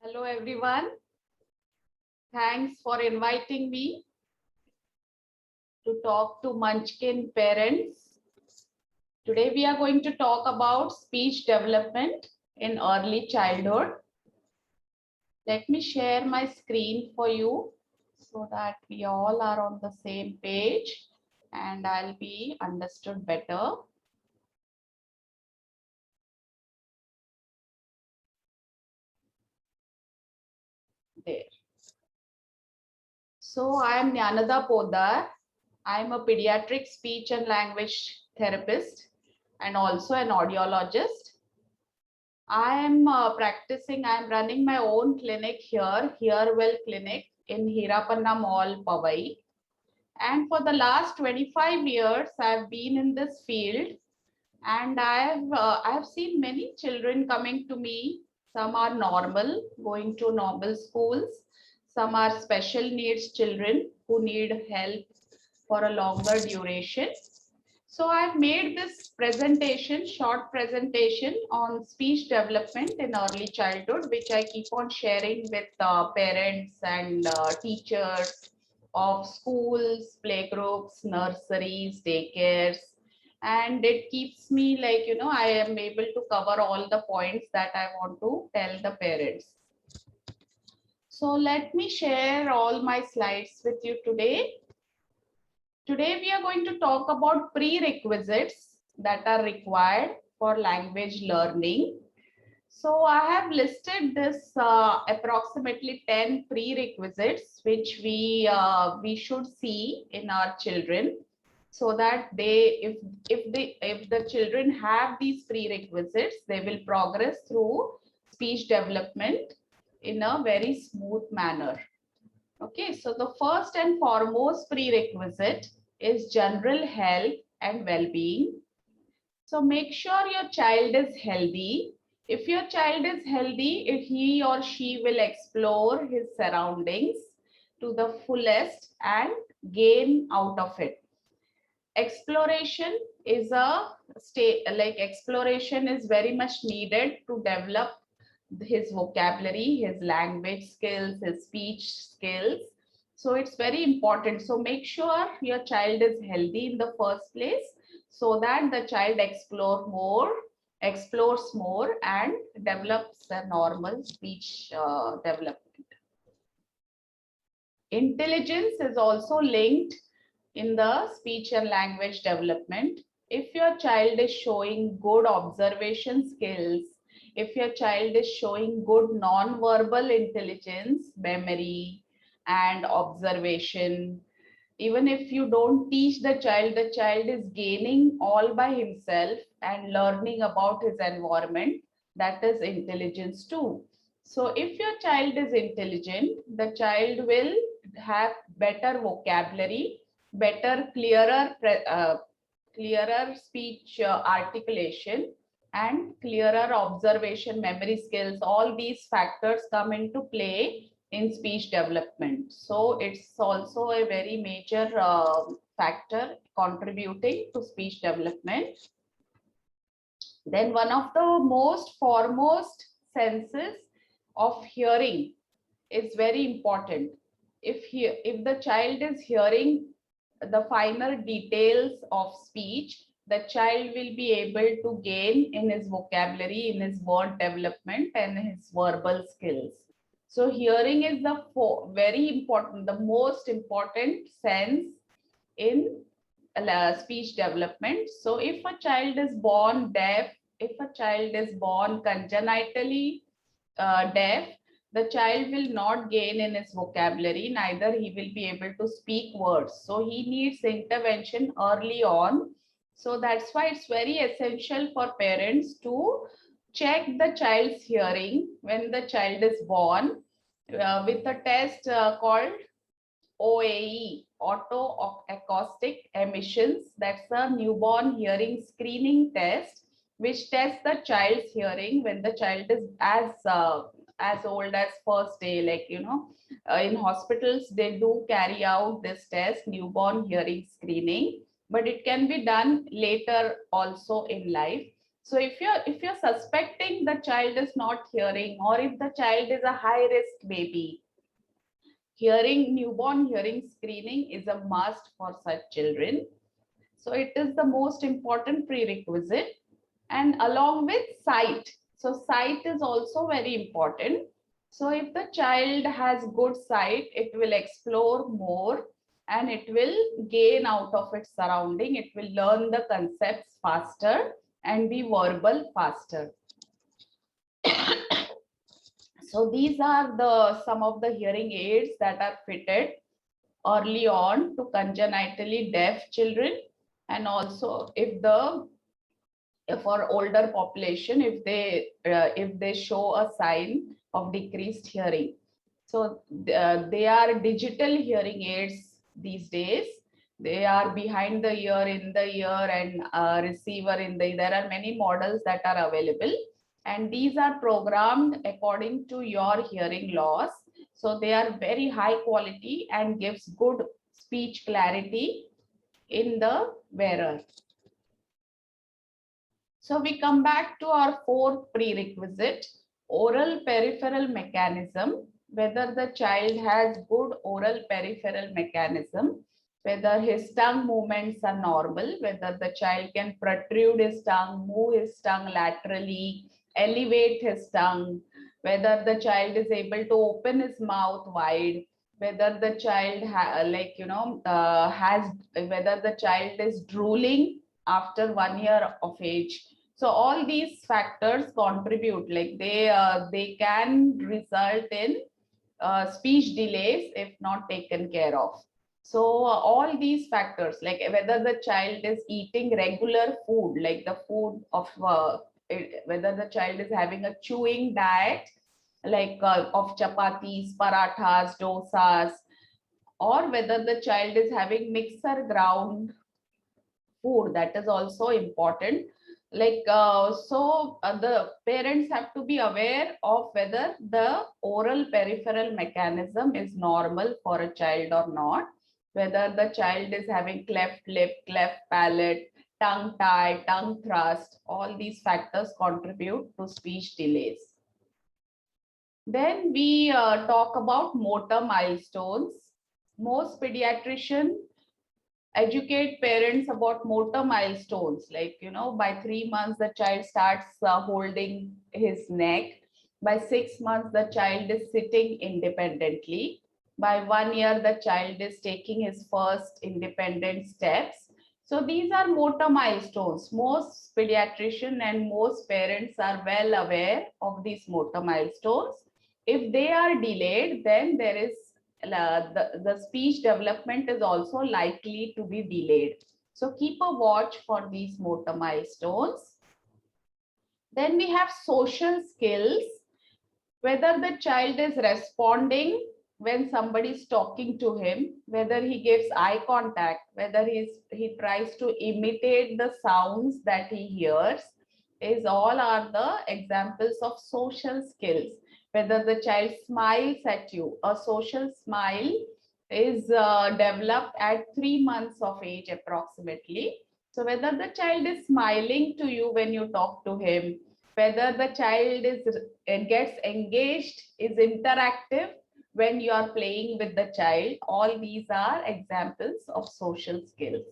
Hello everyone. Thanks for inviting me to talk to Munchkin parents. Today we are going to talk about speech development in early childhood. Let me share my screen for you so that we all are on the same page and I'll be understood better. There. So I am Jnanada Podar. I am a pediatric speech and language therapist and also an audiologist. I am I am running my own clinic here, Herewell Clinic in Hirapanna Mall, Powai. And for the last 25 years, I've been in this field and I have seen many children coming to me. Some are normal, going to normal schools. Some are special needs children who need help for a longer duration. So I've made this presentation, short presentation on speech development in early childhood, which I keep on sharing with parents and teachers of schools, playgroups, nurseries, daycares. And it keeps me like, I am able to cover all the points that I want to tell the parents. So let me share all my slides with you today. Today we are going to talk about prerequisites that are required for language learning. So I have listed this approximately 10 prerequisites which we should see in our children, so that if the children have these prerequisites, they will progress through speech development in a very smooth manner. Okay, so the first and foremost prerequisite is general health and well-being. So make sure your child is healthy. If your child is healthy, if he or she will explore his surroundings to the fullest and gain out of it. Exploration is exploration is very much needed to develop his vocabulary, his language skills, his speech skills. So it's very important. So make sure your child is healthy in the first place so that the child explores more and develops a normal speech development. Intelligence is also linked in the speech and language development. If your child is showing good observation skills, if your child is showing good non-verbal intelligence, memory, and observation, even if you don't teach the child is gaining all by himself and learning about his environment. That is intelligence too. So if your child is intelligent, the child will have better vocabulary, better, clearer speech articulation, and clearer observation, memory skills. All these factors come into play in speech development. So it's also a very major factor contributing to speech development. Then one of the most foremost senses of hearing is very important. If the child is hearing the finer details of speech, the child will be able to gain in his vocabulary, in his word development, and his verbal skills. So hearing is the very important, the most important sense in speech development. So if a child is born deaf, if a child is born congenitally deaf, the child will not gain in his vocabulary, neither he will be able to speak words. So he needs intervention early on. So that's why it's very essential for parents to check the child's hearing when the child is born with a test called OAE, auto acoustic emissions. That's a newborn hearing screening test, which tests the child's hearing when the child is as old as first day. Like, in hospitals, they do carry out this test, newborn hearing screening, but it can be done later also in life. So if you're suspecting the child is not hearing, or if the child is a high risk baby, newborn hearing screening is a must for such children. So it is the most important prerequisite, and along with sight. So sight is also very important. So if the child has good sight, it will explore more and it will gain out of its surrounding. It will learn the concepts faster and be verbal faster. So these are some of the hearing aids that are fitted early on to congenitally deaf children, and also for older population if they show a sign of decreased hearing. So they are digital hearing aids these days. They are behind the ear, in the ear, and receiver in the. There are many models that are available, and these are programmed according to your hearing loss. So they are very high quality and gives good speech clarity in the wearer. So we come back to our fourth prerequisite, oral peripheral mechanism, whether the child has good oral peripheral mechanism, whether his tongue movements are normal, whether the child can protrude his tongue, move his tongue laterally, elevate his tongue, whether the child is able to open his mouth wide, whether the child whether the child is drooling after 1 year of age. So all these factors contribute, like they can result in speech delays if not taken care of. So all these factors, like whether the child is eating regular food, like the food of whether the child is having a chewing diet, like of chapatis, parathas, dosas, or whether the child is having mixer ground food, that is also important. Like the parents have to be aware of whether the oral peripheral mechanism is normal for a child or not, whether the child is having cleft lip, cleft palate, tongue tie, tongue thrust. All these factors contribute to speech delays. Then we talk about motor milestones. Most pediatricians educate parents about motor milestones, like by 3 months the child starts holding his neck. By 6 months the child is sitting independently. By 1 year the child is taking his first independent steps. So these are motor milestones. Most pediatrician and most parents are well aware of these motor milestones. If they are delayed, then there is the speech development is also likely to be delayed. So keep a watch for these motor milestones. Then we have social skills, whether the child is responding when somebody is talking to him, whether he gives eye contact, whether he tries to imitate the sounds that he hears, is all are the examples of social skills. Whether the child smiles at you, a social smile is developed at 3 months of age approximately. So whether the child is smiling to you when you talk to him, whether the child gets engaged, is interactive when you are playing with the child, all these are examples of social skills.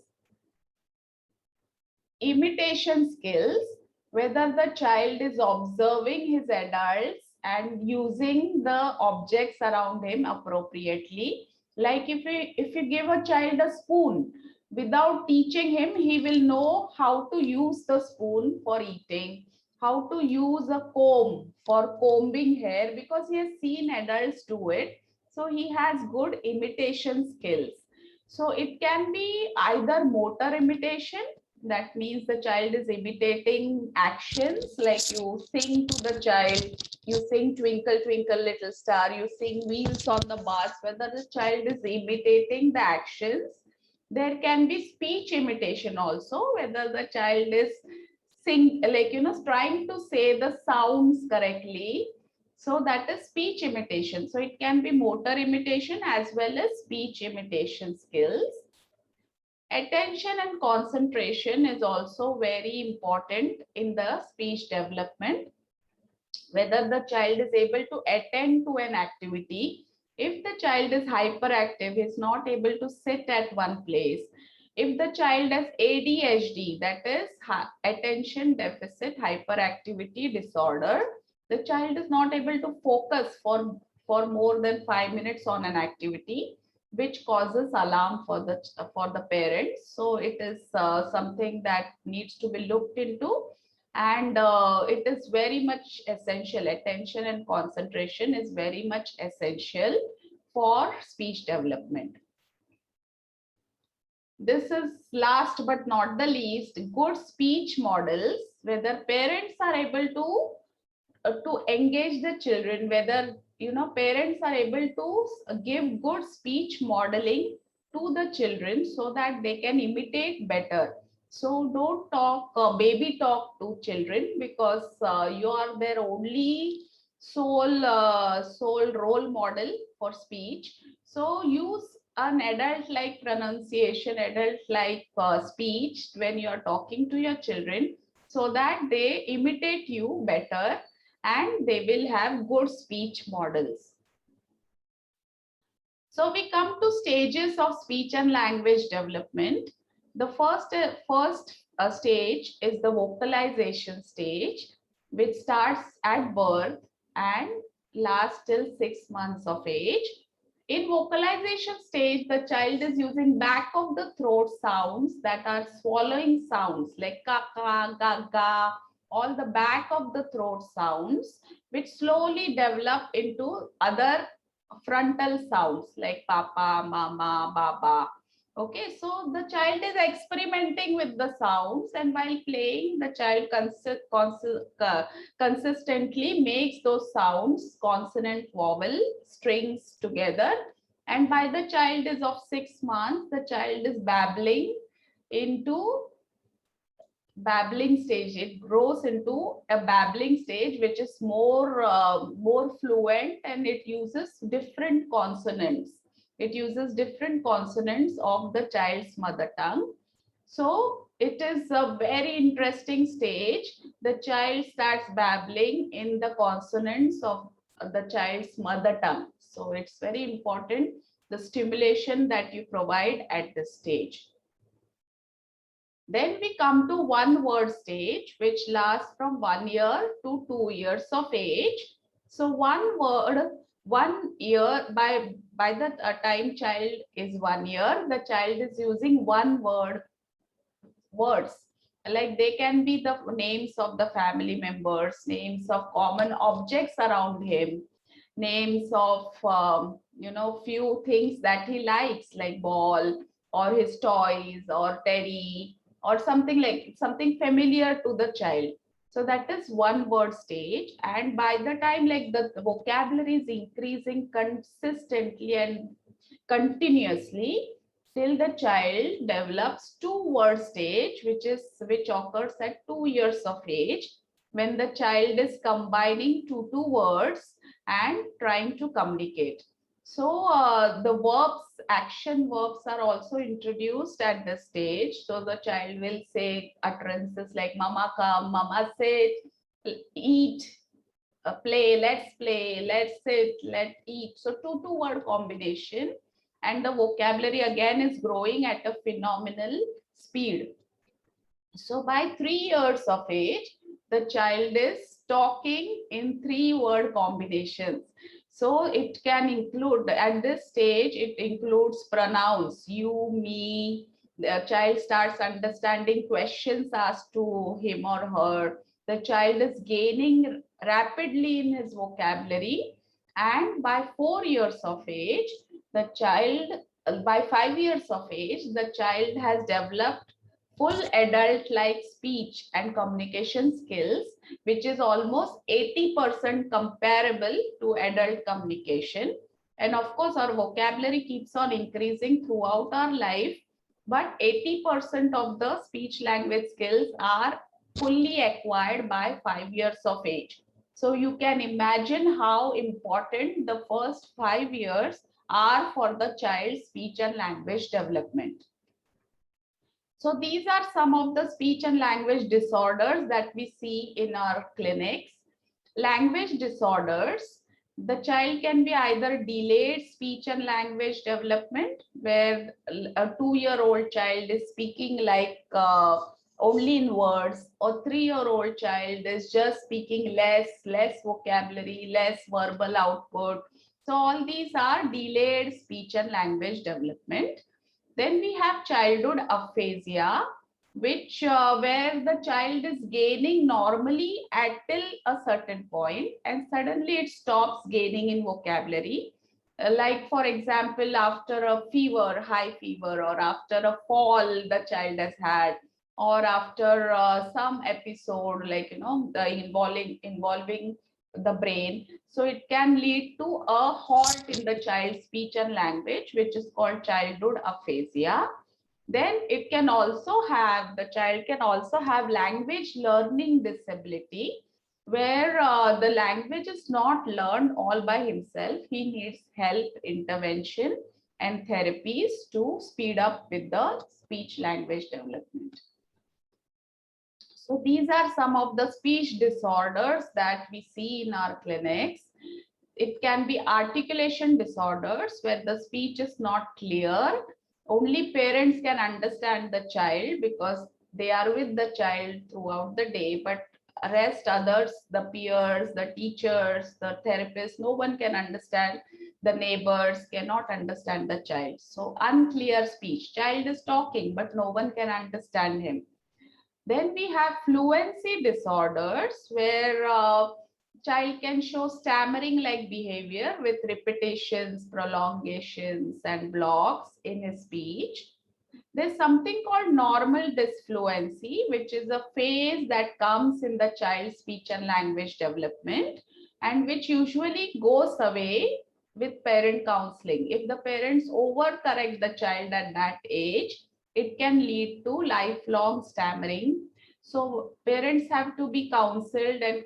Imitation skills, whether the child is observing his adults and using the objects around him appropriately. Like if you give a child a spoon, without teaching him, he will know how to use the spoon for eating, how to use a comb for combing hair, because he has seen adults do it. So he has good imitation skills. So it can be either motor imitation, that means the child is imitating actions, like you sing to the child, you sing Twinkle Twinkle Little Star, you sing Wheels on the Bus, whether the child is imitating the actions. There can be speech imitation also, whether the child is trying to say the sounds correctly. So that is speech imitation. So it can be motor imitation as well as speech imitation skills. Attention and concentration is also very important in the speech development. Whether the child is able to attend to an activity. If the child is hyperactive, is not able to sit at one place. If the child has ADHD, that is attention deficit hyperactivity disorder, the child is not able to focus for more than 5 minutes on an activity, which causes alarm for the parents. So it is something that needs to be looked into, and it is very much essential. Attention and concentration is very much essential for speech development. This is last but not the least, good speech models, whether parents are able to engage the children, whether parents are able to give good speech modeling to the children so that they can imitate better. So don't talk baby talk to children, because you are their only sole role model for speech. So use an adult like pronunciation, adult like speech when you are talking to your children, so that they imitate you better and they will have good speech models. So we come to stages of speech and language development. The first stage is the vocalization stage, which starts at birth and lasts till 6 months of age. In vocalization stage, the child is using back of the throat sounds that are swallowing sounds like kaka, gaga, all the back of the throat sounds, which slowly develop into other frontal sounds like papa, mama, baba. Okay, so the child is experimenting with the sounds, and while playing, the child consistently makes those sounds, consonant, vowel, strings together. And by the child is of 6 months, the child is into babbling stage. It grows into a babbling stage, which is more fluent, and it uses different consonants. It uses different consonants of the child's mother tongue. So it is a very interesting stage. The child starts babbling in the consonants of the child's mother tongue. So it's very important, the stimulation that you provide at this stage. Then we come to one word stage, which lasts from 1 year to 2 years of age. So 1 year, by the time child is 1 year, the child is using one words. Like they can be the names of the family members, names of common objects around him, names of few things that he likes, like ball or his toys or teddy, or something familiar to the child. So that is one word stage. And by the time like the vocabulary is increasing consistently and continuously till the child develops two-word stage, which occurs at 2 years of age, when the child is combining two words and trying to communicate. So the action verbs are also introduced at this stage. So the child will say utterances like mama come, mama sit, eat, play, let's sit, let's eat. So two word combination, and the vocabulary again is growing at a phenomenal speed. So by 3 years of age, the child is talking in 3-word combinations. So it can include, at this stage, it includes pronouns, you, me. The child starts understanding questions asked to him or her. The child is gaining rapidly in his vocabulary. And by 4 years of age, by 5 years of age, the child has developed full adult-like speech and communication skills, which is almost 80% comparable to adult communication. And of course, our vocabulary keeps on increasing throughout our life, but 80% of the speech language skills are fully acquired by 5 years of age. So you can imagine how important the first 5 years are for the child's speech and language development. So these are some of the speech and language disorders that we see in our clinics. Language disorders, the child can be either delayed speech and language development, where a 2-year-old child is speaking like only in words, or 3-year-old child is just speaking less vocabulary, less verbal output. So all these are delayed speech and language development. Then we have childhood aphasia, which where the child is gaining normally at till a certain point and suddenly it stops gaining in vocabulary. Like for example, after a fever, high fever, or after a fall the child has had, or after some episode like the involving the brain. So it can lead to a halt in the child's speech and language, which is called childhood aphasia. Then it can also have, the child can also have language learning disability, where the language is not learned all by himself. He needs help, intervention, and therapies to speed up with the speech language development. So these are some of the speech disorders that we see in our clinics. It can be articulation disorders where the speech is not clear. Only parents can understand the child because they are with the child throughout the day, but rest others, the peers, the teachers, the therapists, no one can understand. The neighbors cannot understand the child. So unclear speech. Child is talking, but no one can understand him. Then we have fluency disorders where child can show stammering like behavior with repetitions, prolongations, and blocks in his speech. There's something called normal disfluency, which is a phase that comes in the child's speech and language development and which usually goes away with parent counseling. If the parents overcorrect the child at that age, it can lead to lifelong stammering. So parents have to be counseled and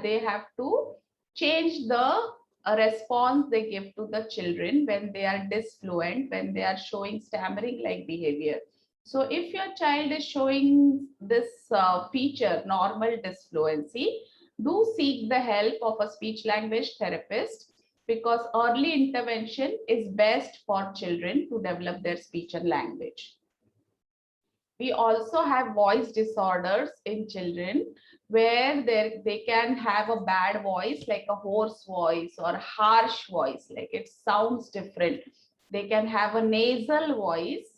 they have to change the response they give to the children when they are disfluent, when they are showing stammering like behavior. So if your child is showing this feature, normal disfluency, do seek the help of a speech language therapist because early intervention is best for children to develop their speech and language. We also have voice disorders in children where they can have a bad voice, like a hoarse voice or harsh voice, like it sounds different. They can have a nasal voice.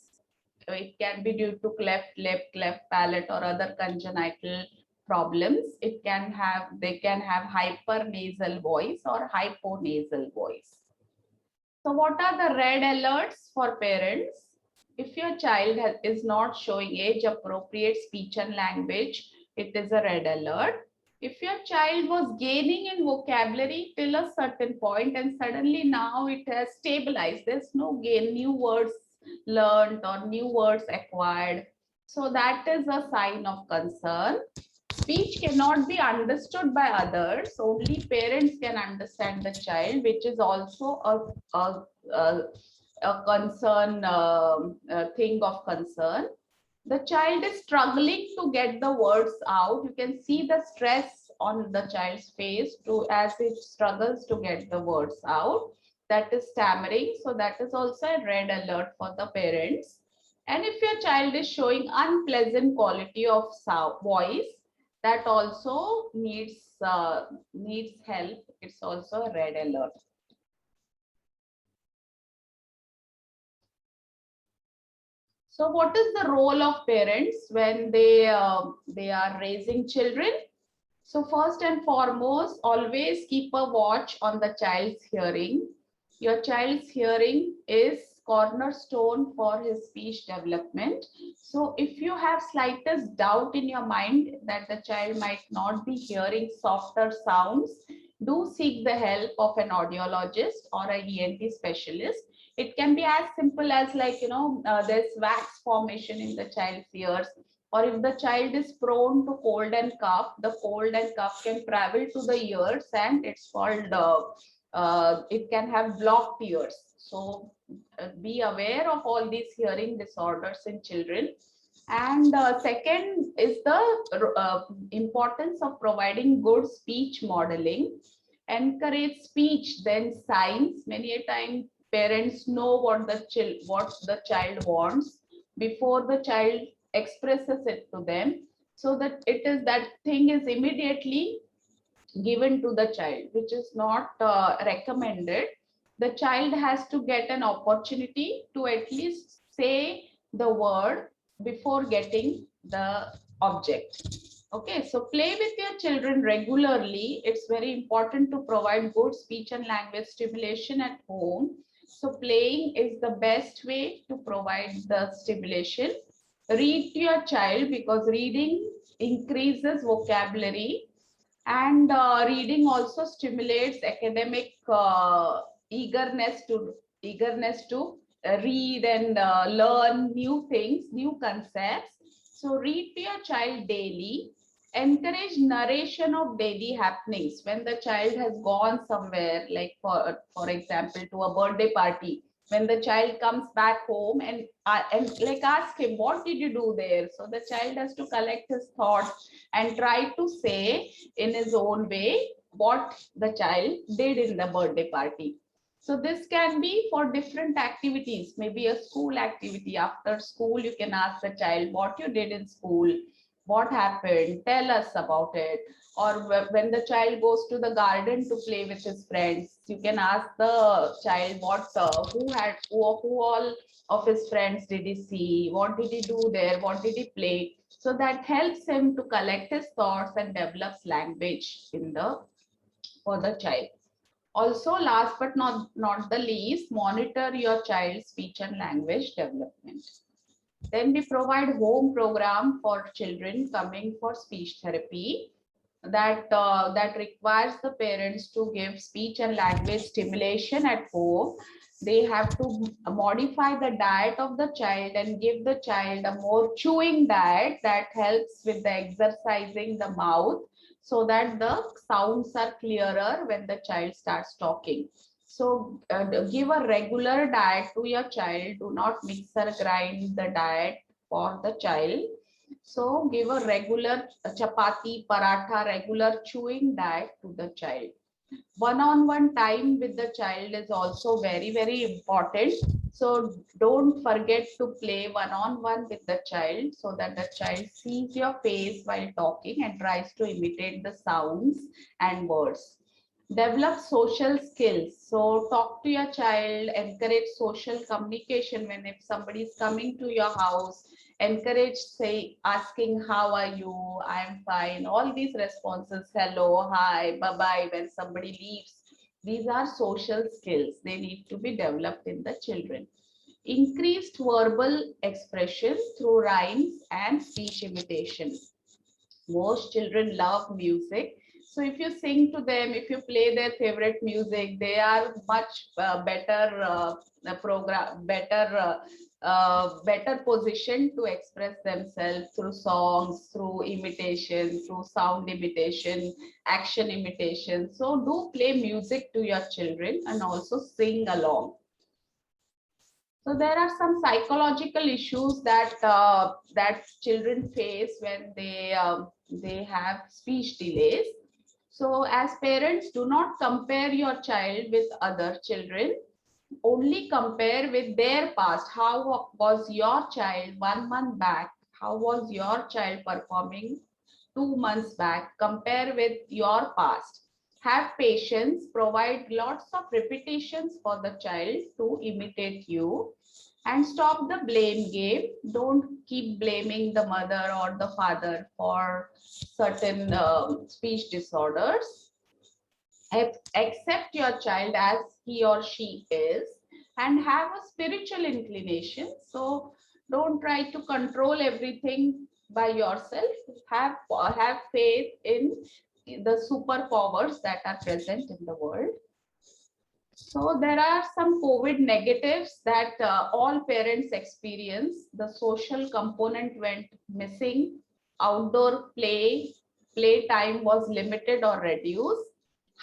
It can be due to cleft lip, cleft palate, or other congenital problems. They can have hypernasal voice or hyponasal voice. So what are the red alerts for parents? If your child is not showing age appropriate speech and language, it is a red alert. If your child was gaining in vocabulary till a certain point and suddenly now it has stabilized, there's no gain, new words learned or new words acquired. So that is a sign of concern. Speech cannot be understood by others, only parents can understand the child, which is also a concern, thing of concern. The child is struggling to get the words out. You can see the stress on the child's face as it struggles to get the words out. That is stammering. So that is also a red alert for the parents. And if your child is showing unpleasant quality of voice, that also needs help. It's also a red alert. So what is the role of parents when they are raising children? So first and foremost, always keep a watch on the child's hearing. Your child's hearing is cornerstone for his speech development. So if you have slightest doubt in your mind that the child might not be hearing softer sounds, do seek the help of an audiologist or an ENT specialist. It can be as simple as there's wax formation in the child's ears, or if the child is prone to cold and cough, the cold and cough can travel to the ears and it's called it can have blocked ears. So be aware of all these hearing disorders in children. And second is the importance of providing good speech modeling. Encourage speech, then signs. Many a time parents know what the child wants before the child expresses it to them, so that it is that thing is immediately given to the child, which is not recommended. The child has to get an opportunity to at least say the word before getting the object. Okay, so play with your children regularly. It's very important to provide good speech and language stimulation at home. So playing is the best way to provide the stimulation. Read to your child, because reading increases vocabulary, and reading also stimulates academic eagerness to read and learn new things, new concepts. So read to your child daily. Encourage narration of daily happenings. When the child has gone somewhere, like for example to a birthday party, when the child comes back home, and like ask him, what did you do there? So the child has to collect his thoughts and try to say in his own way what the child did in the birthday party. So this can be for different activities, maybe a school activity. After school, you can ask the child what you did in school, what happened, tell us about it. Or when the child goes to the garden to play with his friends, you can ask the child who all of his friends did he see, what did he do there, what did he play. So that helps him to collect his thoughts and develops language in the for the child. Also, last but not the least, monitor your child's speech and language development. Then we provide home program for children coming for speech therapy, that requires the parents to give speech and language stimulation at home. They have to modify the diet of the child and give the child a more chewing diet that helps with the exercising the mouth, so that the sounds are clearer when the child starts talking. So give a regular diet to your child. Do not mix or grind the diet for the child. So give a regular chapati, paratha, regular chewing diet to the child. One-on-one time with the child is also very, very important. So don't forget to play one-on-one with the child, so that the child sees your face while talking and tries to imitate the sounds and words. Develop social skills. So talk to your child, encourage social communication. When if somebody is coming to your house, encourage, say, asking, how are you? I'm fine. All these responses, hello, hi, bye bye, when somebody leaves. These are social skills. They need to be developed in the children. Increased verbal expression through rhymes and speech imitation. Most children love music. So if you sing to them, if you play their favorite music, they are much better position to express themselves through songs, through imitation, through sound imitation, action imitation. So do play music to your children and also sing along. So there are some psychological issues that children face when they have speech delays. So as parents, do not compare your child with other children. Only compare with their past. How was your child 1 month back? How was your child performing 2 months back? Compare with your past. Have patience. Provide lots of repetitions for the child to imitate you. And stop the blame game. Don't keep blaming the mother or the father for certain speech disorders. Accept your child as he or she is, and have a spiritual inclination. So don't try to control everything by yourself. Have faith in the superpowers that are present in the world. So there are some COVID negatives that all parents experience. The social component went missing. Outdoor play time was limited or reduced.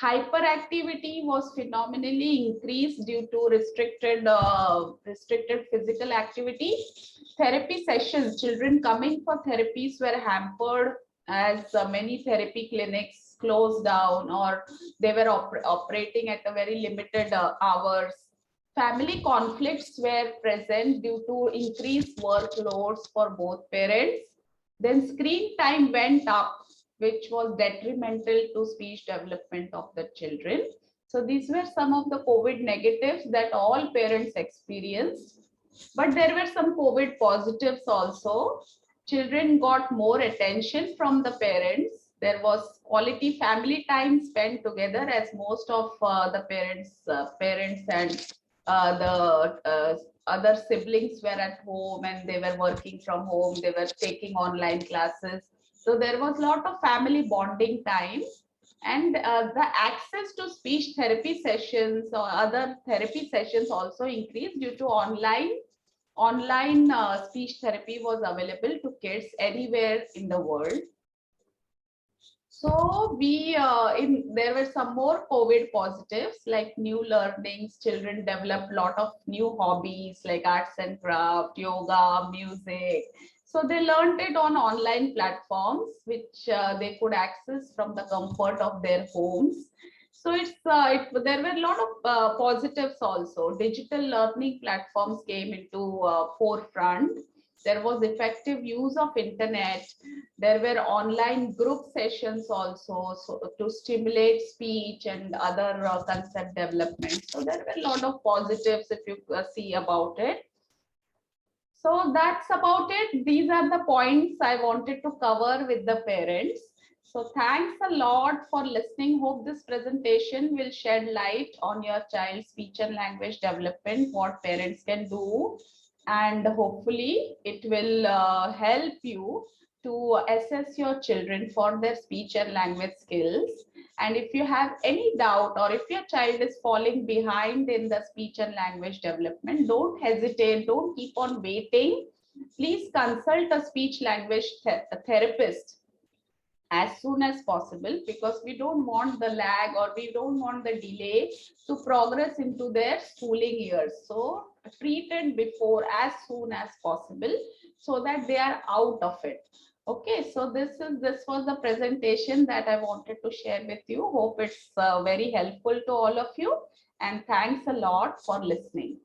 Hyperactivity was phenomenally increased due to restricted physical activity. Therapy sessions, children coming for therapies were hampered as many therapy clinics closed down or they were operating at a very limited hours. Family conflicts were present due to increased workloads for both parents. Then screen time went up, which was detrimental to speech development of the children. So these were some of the COVID negatives that all parents experienced. But there were some COVID positives also. Children got more attention from the parents. There was quality family time spent together, as most of the parents and the other siblings were at home and they were working from home. They were taking online classes. So there was a lot of family bonding time, and the access to speech therapy sessions or other therapy sessions also increased due to online speech therapy was available to kids anywhere in the world. So there were some more COVID positives like new learnings. Children developed a lot of new hobbies like arts and craft, yoga, music. So they learned it on online platforms, which they could access from the comfort of their homes. So there were a lot of positives also. Digital learning platforms came into forefront. There was effective use of internet. There were online group sessions also, so to stimulate speech and other concept development. So there were a lot of positives if you see about it. So that's about it. These are the points I wanted to cover with the parents. So thanks a lot for listening. Hope this presentation will shed light on your child's speech and language development, what parents can do, and hopefully it will help you to assess your children for their speech and language skills. And if you have any doubt or if your child is falling behind in the speech and language development, don't hesitate, don't keep on waiting. Please consult a speech language therapist as soon as possible, because we don't want the lag or we don't want the delay to progress into their schooling years. So treat it before as soon as possible so that they are out of it. Okay, so this was the presentation that I wanted to share with you. Hope it's very helpful to all of you, and thanks a lot for listening.